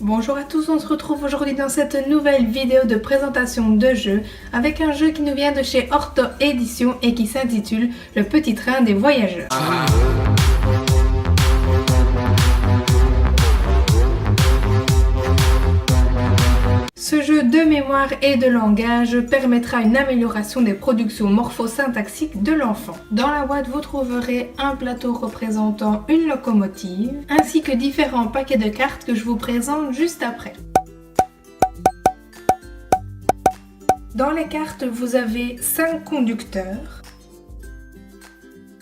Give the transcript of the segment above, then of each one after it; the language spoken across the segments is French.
Bonjour à tous, on se retrouve aujourd'hui dans cette nouvelle vidéo de présentation de jeu avec un jeu qui nous vient de chez Orto Éditions et qui s'intitule Le Petit Train des Voyageurs. Ce jeu de mémoire et de langage permettra une amélioration des productions morphosyntaxiques de l'enfant. Dans la boîte, vous trouverez un plateau représentant une locomotive, ainsi que différents paquets de cartes que je vous présente juste après. Dans les cartes, vous avez 5 conducteurs,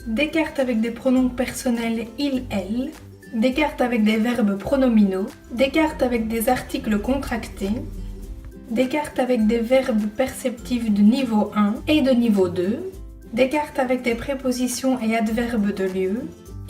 des cartes avec des pronoms personnels il, elle, des cartes avec des verbes pronominaux, des cartes avec des articles contractés, des cartes avec des verbes perceptifs de niveau 1 et de niveau 2, des cartes avec des prépositions et adverbes de lieu,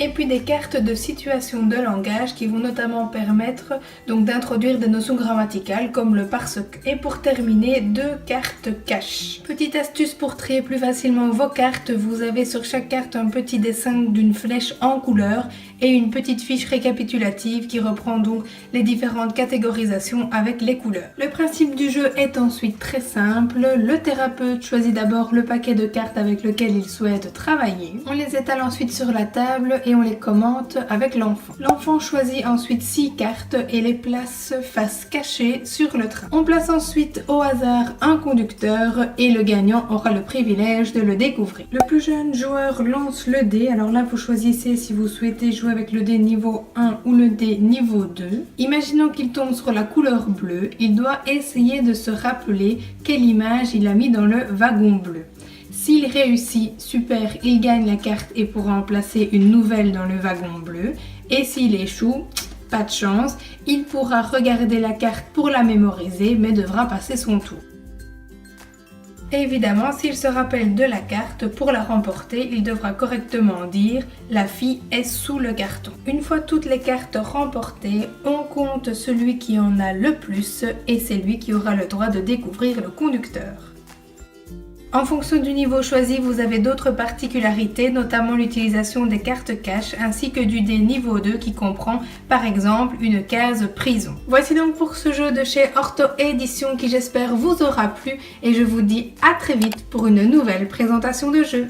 et puis des cartes de situation de langage qui vont notamment permettre donc d'introduire des notions grammaticales comme le parce que. Et pour terminer, 2 cartes cache. Petite astuce pour trier plus facilement vos cartes, vous avez sur chaque carte un petit dessin d'une flèche en couleur et une petite fiche récapitulative qui reprend donc les différentes catégorisations avec les couleurs. Le principe du jeu est ensuite très simple. Le thérapeute choisit d'abord le paquet de cartes avec lequel il souhaite travailler. On les étale ensuite sur la table et on les commente avec l'enfant. L'enfant choisit ensuite 6 cartes et les place face cachée sur le train. On place ensuite au hasard un conducteur et le gagnant aura le privilège de le découvrir. Le plus jeune joueur lance le dé. Alors là, vous choisissez si vous souhaitez jouer avec le dé niveau 1 ou le dé niveau 2. Imaginons qu'il tombe sur la couleur bleue. Il doit essayer de se rappeler quelle image il a mis dans le wagon bleu. S'il réussit, super, il gagne la carte et pourra en placer une nouvelle dans le wagon bleu. Et s'il échoue, pas de chance, il pourra regarder la carte pour la mémoriser mais devra passer son tour. Évidemment, s'il se rappelle de la carte, pour la remporter, il devra correctement dire « La fille est sous le carton ». Une fois toutes les cartes remportées, on compte celui qui en a le plus et c'est lui qui aura le droit de découvrir le conducteur. En fonction du niveau choisi, vous avez d'autres particularités, notamment l'utilisation des cartes cache ainsi que du dé niveau 2 qui comprend par exemple une case prison. Voici donc pour ce jeu de chez Orto Éditions qui j'espère vous aura plu et je vous dis à très vite pour une nouvelle présentation de jeu.